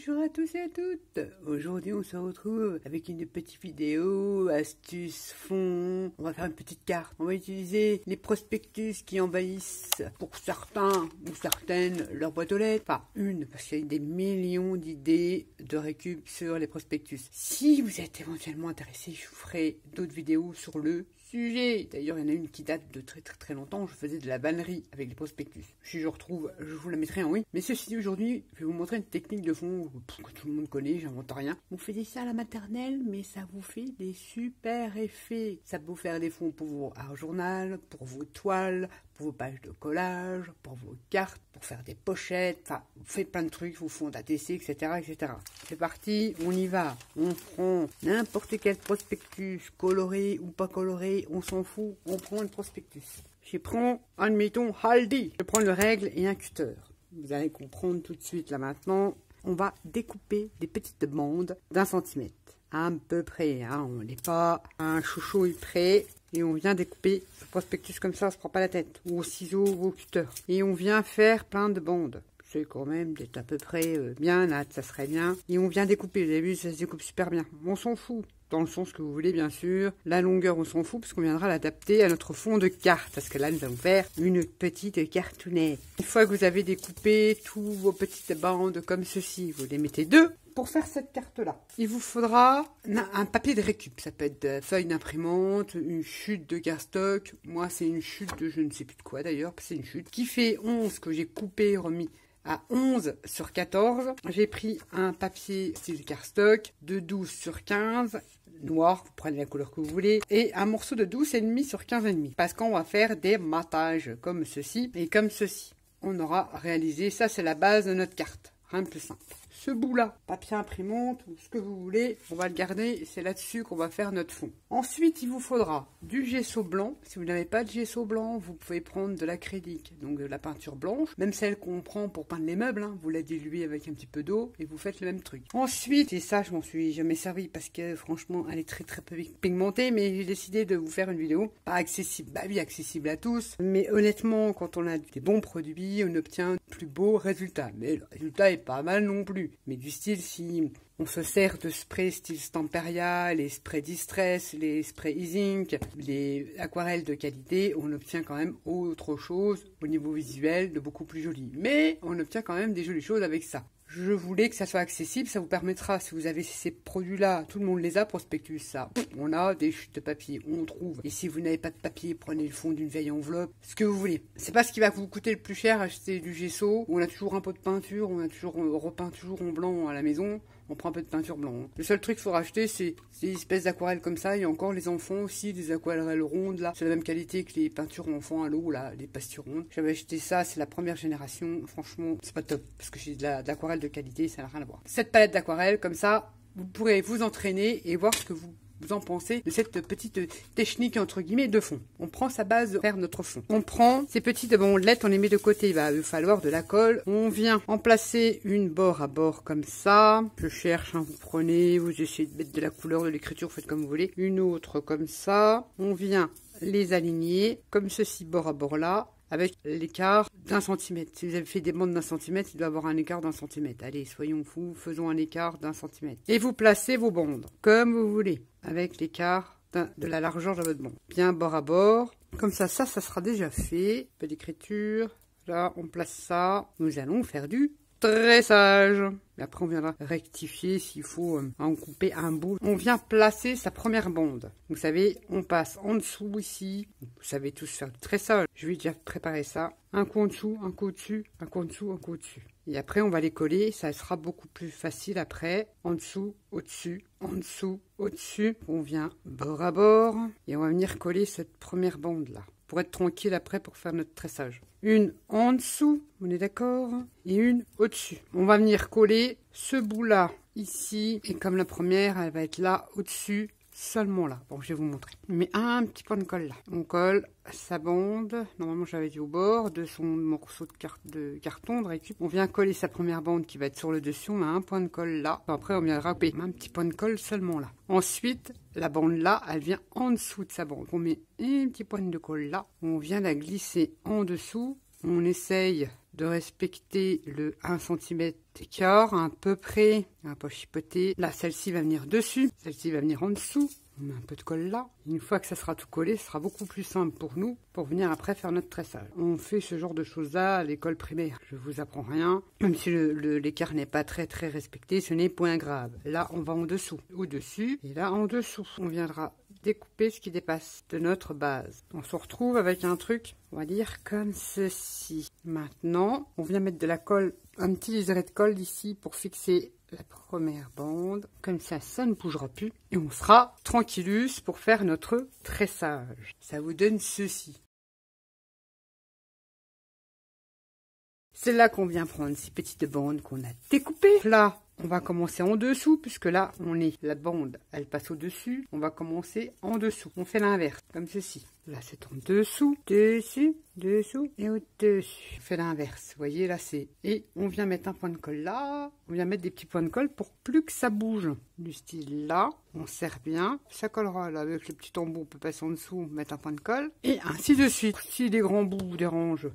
Bonjour à tous et à toutes. Aujourd'hui on se retrouve avec une petite vidéo, astuce, fond. On va faire une petite carte. On va utiliser les prospectus qui envahissent pour certains ou certaines leur boîte aux lettres. Enfin une, parce qu'il y a des millions d'idées de récup sur les prospectus. Si vous êtes éventuellement intéressé, je vous ferai d'autres vidéos sur le sujet. D'ailleurs, il y en a une qui date de très longtemps. Je faisais de la vannerie avec les prospectus. Si je retrouve, je vous la mettrai en oui. Mais ceci dit, aujourd'hui, je vais vous montrer une technique de fond que tout le monde connaît, j'invente rien. On faisait ça à la maternelle, mais ça vous fait des super effets. Ça peut vous faire des fonds pour vos art journal, pour vos toiles, pour vos pages de collage, pour vos cartes, pour faire des pochettes. Enfin, vous faites plein de trucs, vos fonds d'ATC, etc., etc. C'est parti, on y va. On prend n'importe quel prospectus, coloré ou pas coloré, on s'en fout, on prend le prospectus. Je prends, admettons, Aldi. Je prends le règle et un cutter. Vous allez comprendre tout de suite là maintenant. On va découper des petites bandes d'1 centimètre. À peu près, hein, on n'est pas un chouchouille près. Et on vient découper le prospectus comme ça, on se prend pas la tête. Ou au ciseau ou au cutter. Et on vient faire plein de bandes. C'est quand même d'être à peu près bien là, ça serait bien. Et on vient découper, vous avez vu, ça se découpe super bien. On s'en fout. Dans le sens que vous voulez, bien sûr. La longueur, on s'en fout, parce qu'on viendra l'adapter à notre fond de carte. Parce que là, nous allons faire une petite cartounette. Une fois que vous avez découpé tous vos petites bandes comme ceci, vous les mettez deux. Pour faire cette carte-là, il vous faudra un papier de récup. Ça peut être de feuille d'imprimante, une chute de cardstock. Moi, c'est une chute de je ne sais plus de quoi d'ailleurs. C'est une chute qui fait 11 que j'ai coupé, remis à 11 sur 14. J'ai pris un papier style cardstock de 12 sur 15. Noir, vous prenez la couleur que vous voulez, et un morceau de 12,5 sur 15,5, parce qu'on va faire des mattages comme ceci et comme ceci. On aura réalisé, ça c'est la base de notre carte, rien de plus simple. Ce bout-là, papier imprimante ou ce que vous voulez, on va le garder, c'est là-dessus qu'on va faire notre fond. Ensuite, il vous faudra du gesso blanc. Si vous n'avez pas de gesso blanc, vous pouvez prendre de l'acrylique, donc de la peinture blanche, même celle qu'on prend pour peindre les meubles, hein. Vous la diluez avec un petit peu d'eau et vous faites le même truc. Ensuite, et ça je m'en suis jamais servi parce que franchement elle est très peu pigmentée, mais j'ai décidé de vous faire une vidéo pas accessible, bah oui, accessible à tous, mais honnêtement quand on a des bons produits, on obtient de plus beaux résultats, mais le résultat est pas mal non plus. Mais du style, si on se sert de sprays style Stamperia, les sprays Distress, les sprays E-Ink, les aquarelles de qualité, on obtient quand même autre chose au niveau visuel de beaucoup plus joli. Mais on obtient quand même des jolies choses avec ça. Je voulais que ça soit accessible, ça vous permettra, si vous avez ces produits-là, tout le monde les a, prospectus, ça. On a des chutes de papier, on trouve. Et si vous n'avez pas de papier, prenez le fond d'une vieille enveloppe, ce que vous voulez. C'est pas ce qui va vous coûter le plus cher, acheter du gesso. On a toujours un pot de peinture, on a toujours repeint toujours en blanc à la maison. On prend un peu de peinture blanche. Le seul truc qu'il faut racheter, c'est des espèces d'aquarelles comme ça. Et encore les enfants aussi, des aquarelles rondes là. C'est la même qualité que les peintures enfants à l'eau là, les pastilles rondes. J'avais acheté ça, c'est la première génération. Franchement, c'est pas top parce que j'ai de l'aquarelle de qualité, ça n'a rien à voir. Cette palette d'aquarelle comme ça, vous pourrez vous entraîner et voir ce que vous en pensez de cette petite technique entre guillemets de fond. On prend sa base de faire notre fond. On prend ces petites bandelettes, on les met de côté. Il va falloir de la colle. On vient en placer une bord à bord comme ça. Je cherche, hein, vous prenez, vous essayez de mettre de la couleur, de l'écriture, faites comme vous voulez. Une autre comme ça. On vient les aligner comme ceci bord à bord là, avec l'écart d'1 centimètre. Si vous avez fait des bandes d'1 centimètre, il doit avoir un écart d'1 centimètre. Allez, soyons fous, faisons un écart d'1 centimètre. Et vous placez vos bandes comme vous voulez, avec l'écart de la largeur de votre bande. Bien bord à bord. Comme ça sera déjà fait. Peu d'écriture. Là, on place ça. Nous allons faire du tressage. Et après, on viendra rectifier s'il faut en couper un bout. On vient placer sa première bande. Vous savez, on passe en dessous ici. Vous savez tous faire du tressage. Je vais déjà préparer ça. Un coup en dessous, un coup au-dessus, un coup en dessous, un coup au-dessus. Et après, on va les coller. Ça sera beaucoup plus facile après. En dessous, au-dessus, en dessous, au-dessus. On vient bord à bord. Et on va venir coller cette première bande là. Pour être tranquille après pour faire notre tressage. Une en dessous, on est d'accord, et une au-dessus. On va venir coller ce bout-là ici, et comme la première, elle va être là au-dessus, seulement là. Bon, je vais vous montrer. On met un petit point de colle là. On colle sa bande, normalement j'avais dit au bord, de son morceau de carton de récup. On vient coller sa première bande qui va être sur le dessus, on met un point de colle là. Après on vient râper, un petit point de colle seulement là. Ensuite, la bande là, elle vient en dessous de sa bande. On met un petit point de colle là, on vient la glisser en dessous. On essaye de respecter le 1 cm d'écart à peu près. On va pas chipoter. Là, celle-ci va venir dessus, celle-ci va venir en dessous. On met un peu de colle là. Une fois que ça sera tout collé, ce sera beaucoup plus simple pour nous pour venir après faire notre tressage. On fait ce genre de choses-là à l'école primaire. Je vous apprends rien. Même si l'écart n'est pas très respecté, ce n'est point grave. Là, on va en dessous, au-dessus, et là en dessous. On viendra découper ce qui dépasse de notre base. On se retrouve avec un truc, on va dire comme ceci. Maintenant, on vient mettre de la colle, un petit liseré de colle ici pour fixer la première bande. Comme ça ne bougera plus. Et on sera tranquillus pour faire notre tressage. Ça vous donne ceci. C'est là qu'on vient prendre ces petites bandes qu'on a découpées. Là, on va commencer en dessous, puisque là, la bande, elle passe au-dessus. On va commencer en dessous. On fait l'inverse, comme ceci. Là, c'est en dessous, dessus, dessous et au-dessus. On fait l'inverse. Vous voyez, là, c'est... Et on vient mettre un point de colle là. On vient mettre des petits points de colle pour plus que ça bouge. Du style là, on serre bien. Ça collera, là, avec le petit embout, on peut passer en dessous, mettre un point de colle. Et ainsi de suite. Si les grands bouts vous dérangent,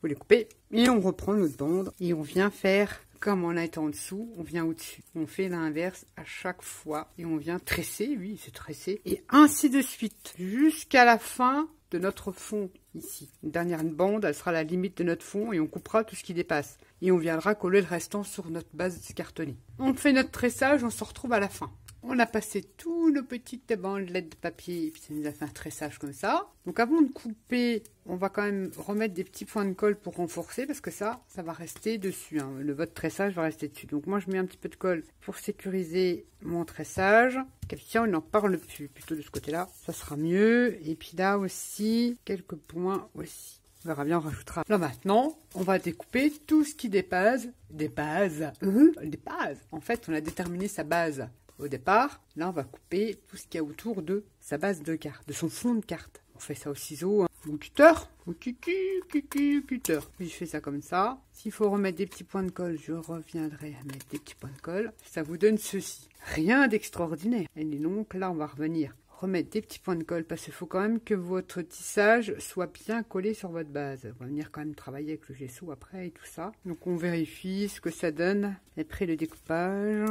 vous les coupez. Et on reprend notre bande et on vient faire... Comme on a été en dessous, on vient au-dessus. On fait l'inverse à chaque fois. Et on vient tresser, oui, c'est tresser. Et ainsi de suite, jusqu'à la fin de notre fond, ici. Une dernière bande, elle sera la limite de notre fond et on coupera tout ce qui dépasse. Et on viendra coller le restant sur notre base cartonnée. On fait notre tressage, on se retrouve à la fin. On a passé tous nos petites bandelettes de papier et puis ça nous a fait un tressage comme ça. Donc avant de couper, on va quand même remettre des petits points de colle pour renforcer parce que ça va rester dessus. Hein. Votre tressage va rester dessus. Donc moi je mets un petit peu de colle pour sécuriser mon tressage. Quelqu'un, on n'en parle plus, plutôt de ce côté-là. Ça sera mieux. Et puis là aussi, quelques points aussi. On verra bien, on rajoutera. Là maintenant, on va découper tout ce qui dépasse. Des bases. Des bases. En fait, on a déterminé sa base. Au départ, là, on va couper tout ce qu'il y a autour de sa base de carte, de son fond de carte. On fait ça au ciseau, hein, ou cutter, ou cutter. Puis je fais ça comme ça. S'il faut remettre des petits points de colle, je reviendrai à mettre des petits points de colle. Ça vous donne ceci. Rien d'extraordinaire. Et donc là, on va revenir remettre des petits points de colle parce qu'il faut quand même que votre tissage soit bien collé sur votre base. On va venir quand même travailler avec le gesso après et tout ça. Donc on vérifie ce que ça donne après le découpage.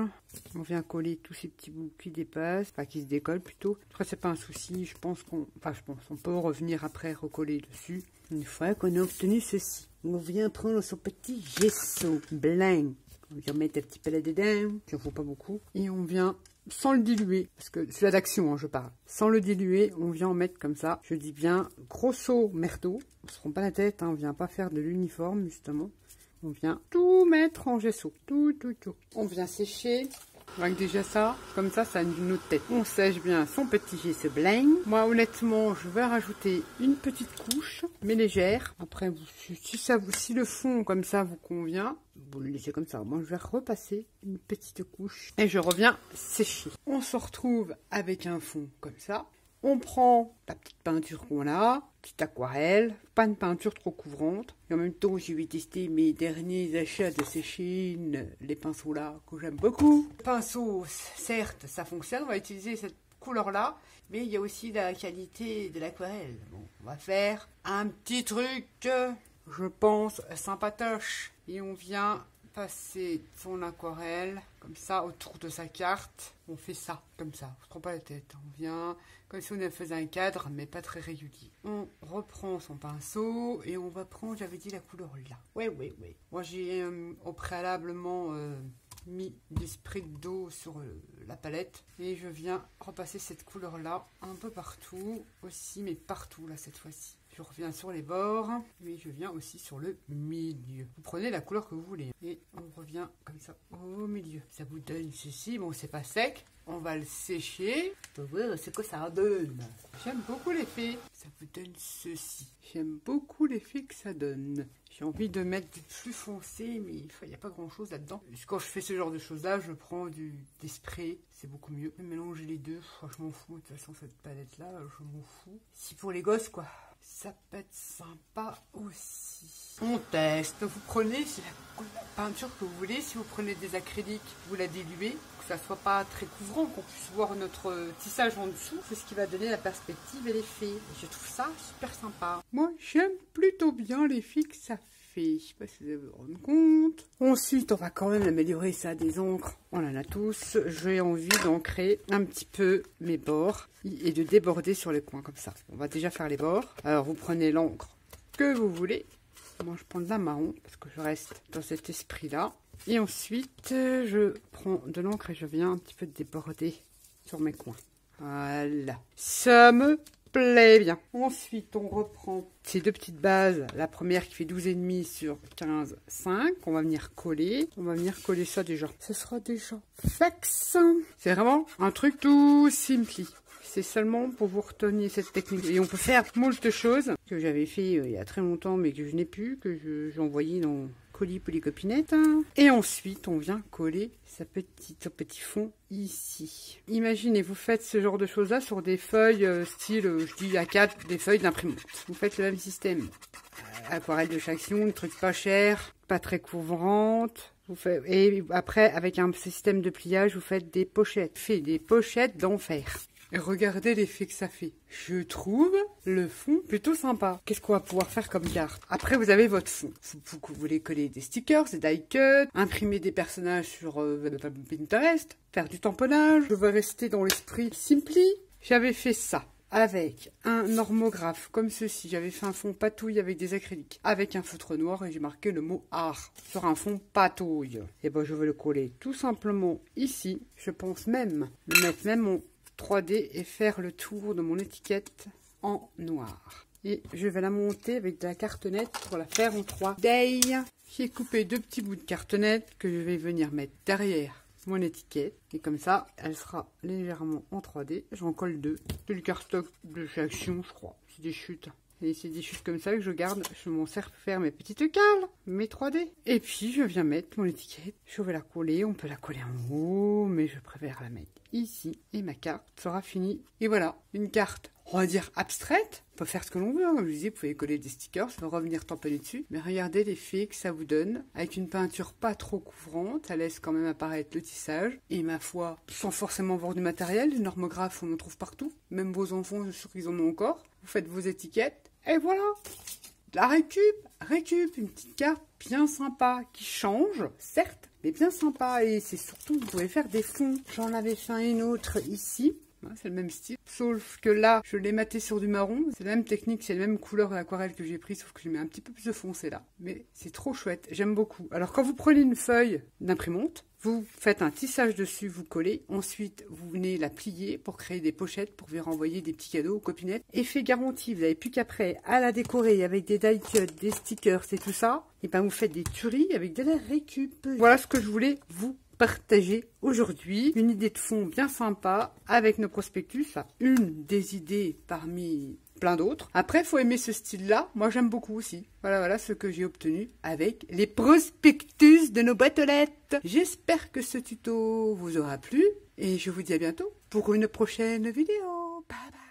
On vient coller tous ces petits bouts qui dépassent, enfin qui se décollent plutôt. Après c'est pas un souci, je pense qu'on peut revenir après recoller dessus. Une fois qu'on a obtenu ceci, on vient prendre son petit gesso blanc. On vient mettre un petit peu là-dedans, il n'en faut pas beaucoup. Et on vient, sans le diluer, parce que c'est l'action, hein, je parle. Sans le diluer, on vient en mettre comme ça. Je dis bien grosso merdo. On ne se rend pas la tête, hein, on vient pas faire de l'uniforme, justement. On vient tout mettre en gesso. Tout. On vient sécher. Avec déjà ça, comme ça a une autre tête. On sèche bien son petit gesso blanc. Moi, honnêtement, je vais rajouter une petite couche, mais légère. Après, si le fond comme ça vous convient, vous le laissez comme ça. Moi, je vais repasser une petite couche et je reviens sécher. On se retrouve avec un fond comme ça. On prend la petite peinture qu'on a, petite aquarelle, pas une peinture trop couvrante. Et en même temps, je vais tester mes derniers achats de Sèche-Chine, les pinceaux là, que j'aime beaucoup. Le pinceau, certes, ça fonctionne, on va utiliser cette couleur-là, mais il y a aussi la qualité de l'aquarelle. Bon, on va faire un petit truc, je pense, sympatoche. Et on vient passer son aquarelle comme ça autour de sa carte. On fait ça comme ça, on se trompe pas la tête. On vient comme si on faisait un cadre mais pas très régulier. On reprend son pinceau et on va prendre, j'avais dit, la couleur là. Ouais. Moi j'ai au préalablement mis des sprays d'eau sur la palette et je viens repasser cette couleur là un peu partout aussi, mais partout là cette fois-ci. Je reviens sur les bords, mais je viens aussi sur le milieu. Vous prenez la couleur que vous voulez. Et on revient comme ça au milieu. Ça vous donne ceci. Bon, c'est pas sec. On va le sécher. On va voir ce que ça donne. J'aime beaucoup l'effet. Ça vous donne ceci. J'aime beaucoup l'effet que ça donne. J'ai envie de mettre du plus foncé, mais il n'y a pas grand chose là-dedans. Quand je fais ce genre de choses-là, je prends des sprays. C'est beaucoup mieux. Je vais mélanger les deux. Je m'en fous. De toute façon, cette palette-là, je m'en fous. Si pour les gosses, quoi. Ça peut être sympa aussi. On teste. Vous prenez, c'est la peinture que vous voulez. Si vous prenez des acryliques, vous la diluez, que ça soit pas très couvrant, qu'on puisse voir notre tissage en dessous. C'est ce qui va donner la perspective et l'effet. Je trouve ça super sympa. Moi, j'aime plutôt bien l'effet que ça fait. Je sais pas si vous allez vous rendre compte. Ensuite, on va quand même améliorer ça des encres. On en a tous. J'ai envie d'ancrer un petit peu mes bords et de déborder sur les coins comme ça. On va déjà faire les bords. Alors, vous prenez l'encre que vous voulez. Moi, je prends de la marron parce que je reste dans cet esprit-là. Et ensuite, je prends de l'encre et je viens un petit peu déborder sur mes coins. Voilà. Ça me plaît bien. Ensuite, on reprend ces deux petites bases. La première qui fait 12,5 sur 15,5. On va venir coller. On va venir coller ça déjà. Ce sera déjà fax. C'est vraiment un truc tout simpli. C'est seulement pour vous retenir cette technique. Et on peut faire moult choses que j'avais fait il y a très longtemps, mais que je n'ai plus, que j'ai envoyé dans colis pour les copinettes. Et ensuite, on vient coller son petit fond ici. Imaginez, vous faites ce genre de choses-là sur des feuilles style, je dis A4, des feuilles d'imprimante. Vous faites le même système. Aquarelle de Chaction, des trucs pas chers, pas très couvrantes. Et après, avec un système de pliage, vous faites des pochettes. Faites des pochettes d'enfer. Et regardez l'effet que ça fait. Je trouve le fond plutôt sympa. Qu'est-ce qu'on va pouvoir faire comme carte? Après, vous avez votre fond. Vous voulez coller des stickers, des die cuts, imprimer des personnages sur Pinterest, faire du tamponnage. Je vais rester dans l'esprit simpli. J'avais fait ça avec un normographe comme ceci. J'avais fait un fond patouille avec des acryliques, avec un feutre noir et j'ai marqué le mot art sur un fond patouille. Et ben, je vais le coller tout simplement ici. Je pense même le mettre même en 3D et faire le tour de mon étiquette en noir. Et je vais la monter avec de la cartonnette pour la faire en 3D. J'ai coupé deux petits bouts de cartonnette que je vais venir mettre derrière mon étiquette. Et comme ça, elle sera légèrement en 3D. J'en colle deux. C'est le cardstock de chez Action, je crois. C'est des chutes. Et c'est des chutes comme ça que je garde. Je m'en sers pour faire mes petites cales, mes 3D. Et puis, je viens mettre mon étiquette. Je vais la coller. On peut la coller en haut, mais je préfère la mettre ici. Et ma carte sera finie. Et voilà, une carte, on va dire abstraite. On peut faire ce que l'on veut. Hein. Comme je disais, vous pouvez coller des stickers, ça va revenir tamponner dessus. Mais regardez l'effet que ça vous donne. Avec une peinture pas trop couvrante, ça laisse quand même apparaître le tissage. Et ma foi, sans forcément voir du matériel, du normographe, on en trouve partout. Même vos enfants, je suis sûre qu'ils en ont encore. Vous faites vos étiquettes. Et voilà, la récup, une petite carte bien sympa qui change, certes, mais bien sympa. Et c'est surtout, vous pouvez faire des fonds. J'en avais fait une autre ici. C'est le même style, sauf que là, je l'ai maté sur du marron. C'est la même technique, c'est la même couleur d'aquarelle que j'ai pris, sauf que je mets un petit peu plus de foncé là. Mais c'est trop chouette, j'aime beaucoup. Alors quand vous prenez une feuille d'imprimante, vous faites un tissage dessus, vous collez. Ensuite, vous venez la plier pour créer des pochettes, pour vous renvoyer des petits cadeaux aux copinettes. Effet garanti, vous n'avez plus qu'après à la décorer avec des die cuts, des stickers et tout ça. Et ben vous faites des tueries avec de la récup. Voilà ce que je voulais vous partager aujourd'hui. Une idée de fond bien sympa avec nos prospectus. Enfin, une des idées parmi plein d'autres. Après, il faut aimer ce style-là. Moi, j'aime beaucoup aussi. Voilà ce que j'ai obtenu avec les prospectus de nos boîtes aux lettres. J'espère que ce tuto vous aura plu et je vous dis à bientôt pour une prochaine vidéo. Bye bye.